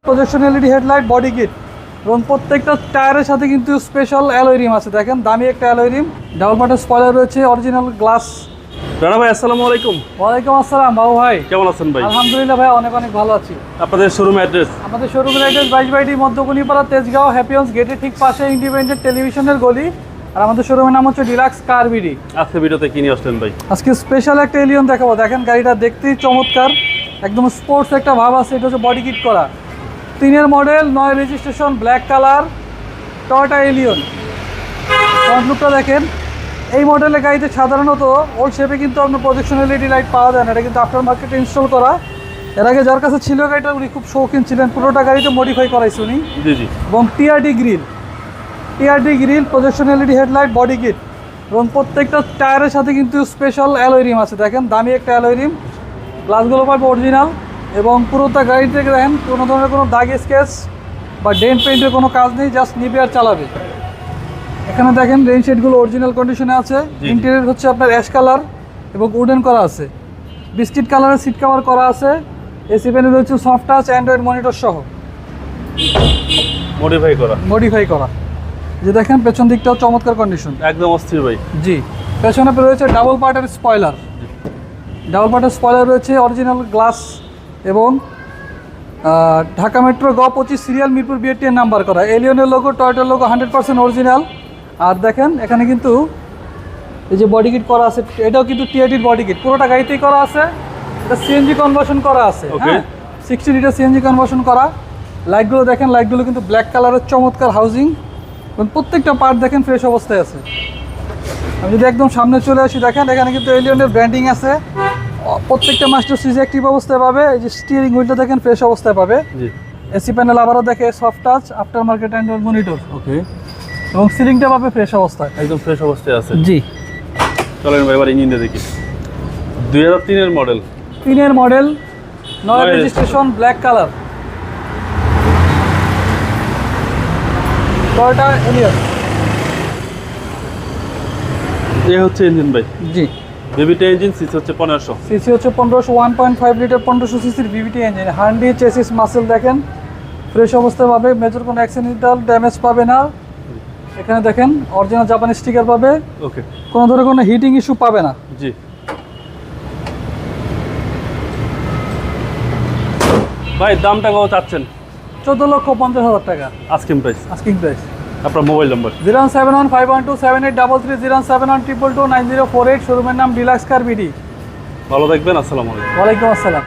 Projection LED headlight body kit এবং প্রত্যেকটা টায়ারের সাথে কিন্তু স্পেশাল অ্যালয় রিম আছে। দেখেন দামি একটা অ্যালয় রিম, ডাবল পার্টের স্পয়লার রয়েছে, অরিজিনাল গ্লাস। রানা ভাই আসসালামু আলাইকুম। ওয়ালাইকুম আসসালাম বাবু ভাই, কেমন আছেন ভাই? আলহামদুলিল্লাহ ভাই, অনেক অনেক ভালো আছি। আপনাদের শোরুম অ্যাড্রেস? আমাদের শোরুমের অ্যাড্রেস 22 মধ্যকুনিপাড়া, তেজগাঁও, হ্যাপিয়ন্স গেটের ঠিক পাশে ইন্ডিপেন্ডেন্ট টেলিভিশনের গলি। আর আমাদের শোরুমের নাম হচ্ছে ডিলাক্স কার বিডি। আজকে ভিডিওতে কি নিয়ে আসলেন ভাই? আজকে স্পেশাল একটা এলিয়ন দেখাবো। দেখেন গাড়িটা দেখতেই চমৎকার, একদম স্পোর্টস একটা ভাব আছে। এটা হচ্ছে বডি কিট করা, 3 model, 9 registration, black colour Toyota Allion. Front লুকটা দেখেন। এই মডেলের গাড়িতে সাধারণত ওল্ড শেপে কিন্তু আপনার প্রজেকশন এলইডি লাইট পাওয়া যায় না, এটা কিন্তু আফটার মার্কেটে ইনস্টল করা। এর আগে যার কাছে ছিল গাড়িটা উনি খুব শৌখিন ছিলেন, পুরোটা গাড়িতে মডিফাই করাইছে উনি। জি জি। এবং TRD grill, projection LED headlight, body kit এবং প্রত্যেকটা টায়ারের সাথে কিন্তু স্পেশাল অ্যালয় রিম আছে। দেখেন দামি একটা অ্যালয় রিম, গ্লাসগুলো পাবে অরিজিনাল। এবং পুরোটা গাড়ি থেকে দেখেন কোনো ধরনের কোনো দাগ স্কেচ বা ডেন্ট পেইন্টের কোনো কাজ নেই, জাস্ট নিবে আর চালাবে। এখানে দেখেন রেইন শেডগুলো অরিজিনাল কন্ডিশনে আছে। ইন্টেরিয়র হচ্ছে আপনার অ্যাশ কালার এবং উডেন করা আছে, বিস্কিট কালারের সিট কভার করা আছে। এসি প্যানেল রয়েছে সফট টাচ, অ্যান্ড্রয়েড মনিটর সহ মডিফাই করা। যে দেখেন পেছন দিকটাও চমৎকার কন্ডিশন, একদম অস্থির ভাই। জি, পেছনে রয়েছে ডাবল পার্টের স্পয়লার রয়েছে, অরিজিনাল গ্লাস এবং ঢাকা মেট্রো গ25 সিরিয়াল, মিরপুর বিআরটিএর নাম্বার করা। এলিয়নের লোগো, টয়োটার লোগো 100% অরিজিনাল। আর দেখেন এখানে কিন্তু এই যে বডি কিট করা আছে, এটাও কিন্তু টিআরডির বডি কিট, পুরোটা গাড়িতেই করা আছে। এটা সিএনজি কনভার্সন করা আছে, হ্যাঁ 60 লিটার সিএনজি কনভার্সন করা। লাইটগুলো দেখেন, লাইটগুলো কিন্তু ব্ল্যাক কালারের চমৎকার হাউজিং এবং প্রত্যেকটা পার্ট দেখেন ফ্রেশ অবস্থায় আছে। আমি যদি একদম সামনে চলে আসি, দেখেন এখানে কিন্তু এলিয়নের ব্র্যান্ডিং আছে। প্রত্যেকটা মাস্টার সুইচ অ্যাক্টিভ অবস্থায় পাবে। এই যে স্টিয়ারিং হুইলটা দেখেন ফ্রেশ অবস্থায় পাবে। এসি প্যানেল আবারও দেখে soft touch, after market Android monitor. Okay. এবং সিলিংটা পাবে ফ্রেশ অবস্থায়, একদম ফ্রেশ অবস্থায় আছে। জি। চলেন ভাই এবার ইঞ্জিনটা দেখি। 2003 এর model, 3 model, 9 registration, black colour Toyota Allion. এই হচ্ছে ইঞ্জিন ভাই। জি, ভিভিটি ইঞ্জিন, সিসি হচ্ছে 1500। সিসি হচ্ছে 1500, 1.5 লিটার 1500 সিসির VVT engine. Handi chassis muscle দেখেন ফ্রেশ অবস্থায় পাবে, মেজর কোনো অ্যাক্সিডেন্টাল ড্যামেজ পাবে না। এখানে দেখেন অরিজিনাল জাপানি স্টিকার পাবে। ওকে। কোনো ধরনের কোনো হিটিং ইস্যু পাবে না। জি। ভাই দামটা কত চাচ্ছেন? 14,50,000 টাকা আস্কিং প্রাইস। আপনার মোবাইল নাম্বার? 07151278333, 07122229048। শোরুমের নাম ডিলাক্স কার বিডি। ভালো থাকবেন, আসসালামু আলাইকুম। ওয়ালাইকুম আসসালাম।